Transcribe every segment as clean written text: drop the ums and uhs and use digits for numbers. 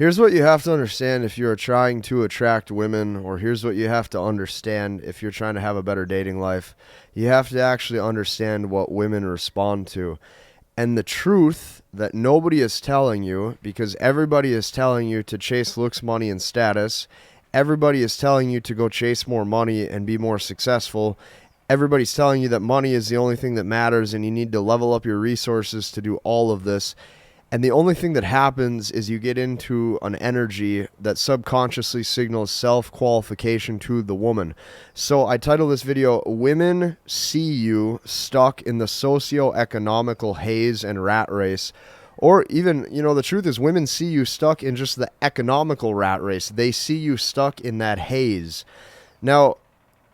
Here's what you have to understand if you're trying to attract women, or here's what you have to understand if you're trying to have a better dating life. You have to actually understand what women respond to. And the truth that nobody is telling you, because everybody is telling you to chase looks, money, and status. Everybody is telling you to go chase more money and be more successful. Everybody's telling you that money is the only thing that matters and you need to level up your resources to do all of this. And the only thing that happens is you get into an energy that subconsciously signals self-qualification to the woman. So I titled this video, Women See You Stuck in the Socioeconomical Haze and Rat Race. Or even, the truth is women see you stuck in just the economical rat race. They see you stuck in that haze. Now,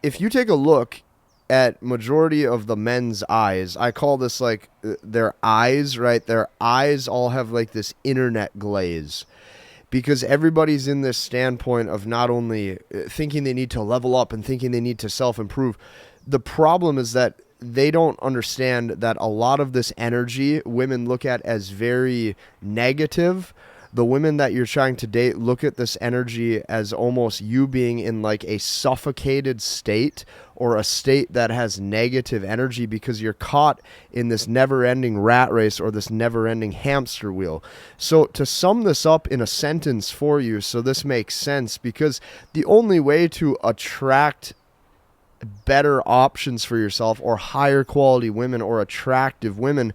if you take a look at majority of the men's eyes, I call this like their eyes, right? Their eyes all have like this internet glaze, because everybody's in this standpoint of not only thinking they need to level up and thinking they need to self-improve. The problem is that they don't understand that a lot of this energy women look at as very negative. The women that you're trying to date look at this energy as almost you being in like a suffocated state, or a state that has negative energy, because you're caught in this never-ending rat race or this never-ending hamster wheel. So to sum this up in a sentence for you so this makes sense, because the only way to attract better options for yourself, or higher quality women, or attractive women,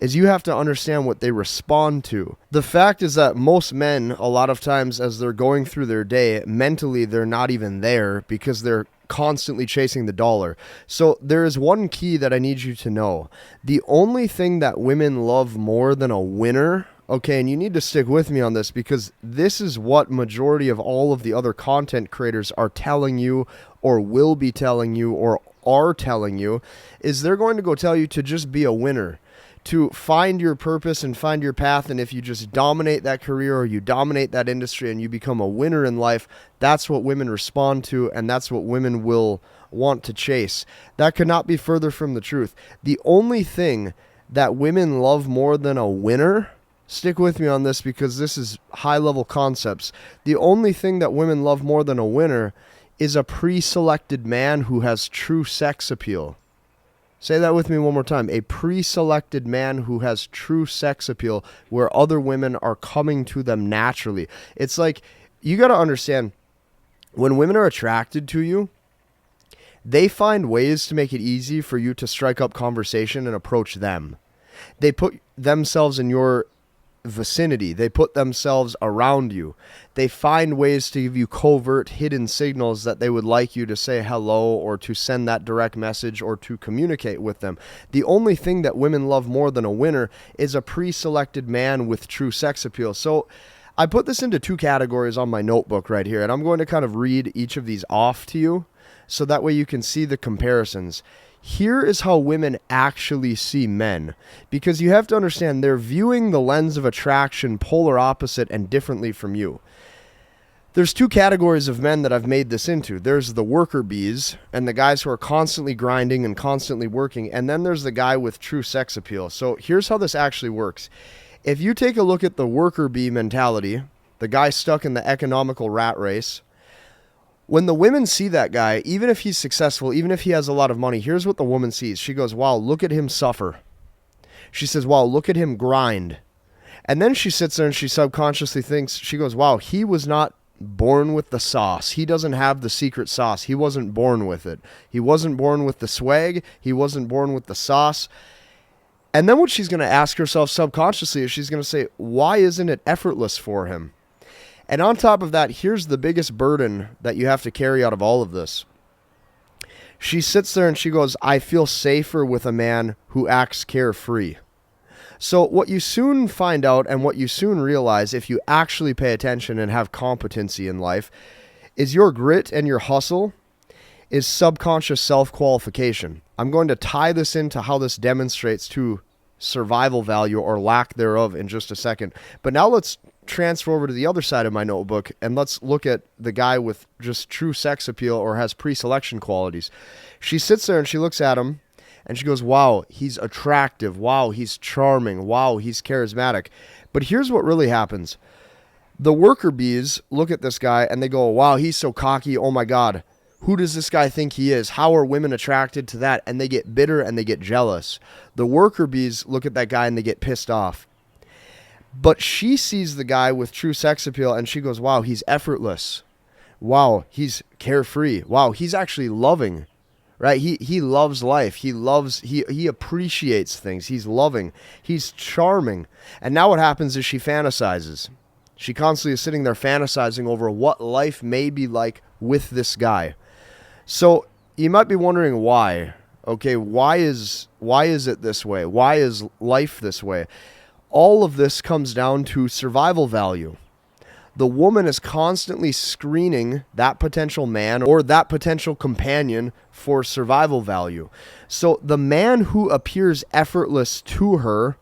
is you have to understand what they respond to. The fact is that most men, a lot of times as they're going through their day, mentally they're not even there, because they're constantly chasing the dollar. So there is one key that I need you to know. The only thing that women love more than a winner, okay, and you need to stick with me on this, because this is what majority of all of the other content creators are telling you, or will be telling you, or are telling you, is they're going to go tell you to just be a winner, to find your purpose and find your path. And if you just dominate that career, or you dominate that industry, and you become a winner in life, that's what women respond to, and that's what women will want to chase. That could not be further from the truth. The only thing that women love more than a winner, stick with me on this because this is high-level concepts. The only thing that women love more than a winner is a pre-selected man who has true sex appeal. Say that with me one more time. A pre-selected man who has true sex appeal, where other women are coming to them naturally. It's like, you got to understand, when women are attracted to you, they find ways to make it easy for you to strike up conversation and approach them. They put themselves in your vicinity. They put themselves around you. They find ways to give you covert, hidden signals that they would like you to say hello, or to send that direct message, or to communicate with them. The only thing that women love more than a winner is a pre-selected man with true sex appeal. So I put this into two categories on my notebook right here, and I'm going to kind of read each of these off to you, so that way you can see the comparisons. Here is how women actually see men, because you have to understand they're viewing the lens of attraction polar opposite and differently from you. There's two categories of men that I've made this into. There's the worker bees, and the guys who are constantly grinding and constantly working, and then there's the guy with true sex appeal. So here's how this actually works. If you take a look at the worker bee mentality, the guy stuck in the economical rat race, when the women see that guy, even if he's successful, even if he has a lot of money, here's what the woman sees. She goes, wow, look at him suffer. She says, wow, look at him grind. And then she sits there and she subconsciously thinks, she goes, wow, he was not born with the sauce. He doesn't have the secret sauce. He wasn't born with it. He wasn't born with the swag. He wasn't born with the sauce. And then what she's going to ask herself subconsciously is she's going to say, why isn't it effortless for him? And on top of that, here's the biggest burden that you have to carry out of all of this. She sits there and she goes, I feel safer with a man who acts carefree. So what you soon find out, and what you soon realize if you actually pay attention and have competency in life, is your grit and your hustle is subconscious self-qualification. I'm going to tie this into how this demonstrates to survival value or lack thereof in just a second. But now let's transfer over to the other side of my notebook, and let's look at the guy with just true sex appeal, or has pre-selection qualities. She sits there and she looks at him and she goes, wow, he's attractive. Wow, he's charming. Wow, he's charismatic. But here's what really happens. The worker bees look at this guy and they go, wow, he's so cocky. Oh my God. Who does this guy think he is? How are women attracted to that? And they get bitter and they get jealous. The worker bees look at that guy and they get pissed off. But she sees the guy with true sex appeal and she goes, wow, he's effortless. Wow, he's carefree. Wow, he's actually loving. Right? He loves life. He appreciates things. He's loving. He's charming. And now what happens is she fantasizes. She constantly is sitting there fantasizing over what life may be like with this guy. So you might be wondering why. Okay, why is it this way? Why is life this way? All of this comes down to survival value. The woman is constantly screening that potential man or that potential companion for survival value. So the man who appears effortless to her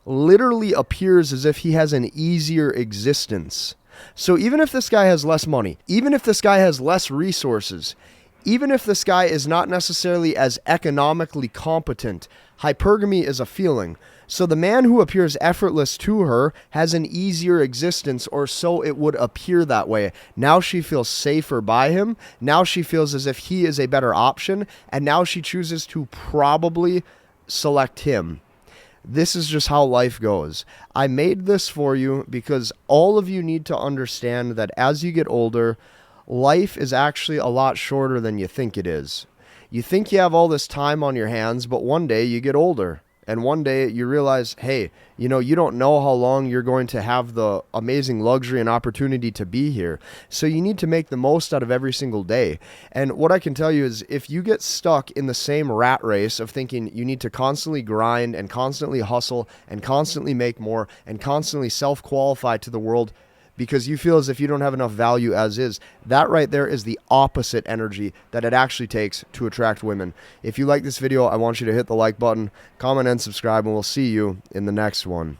literally appears as if he has an easier existence. So even if this guy has less money, even if this guy has less resources, even if this guy is not necessarily as economically competent, hypergamy is a feeling. So the man who appears effortless to her has an easier existence, or so it would appear that way. Now she feels safer by him. Now she feels as if he is a better option, and now she chooses to probably select him. This is just how life goes. I made this for you because all of you need to understand that as you get older, life is actually a lot shorter than you think it is. You think you have all this time on your hands, but one day you get older. And one day you realize, hey, you don't know how long you're going to have the amazing luxury and opportunity to be here. So you need to make the most out of every single day. And what I can tell you is if you get stuck in the same rat race of thinking you need to constantly grind and constantly hustle and constantly make more and constantly self-qualify to the world, because you feel as if you don't have enough value as is, that right there is the opposite energy that it actually takes to attract women. If you like this video, I want you to hit the like button, comment, and subscribe, and we'll see you in the next one.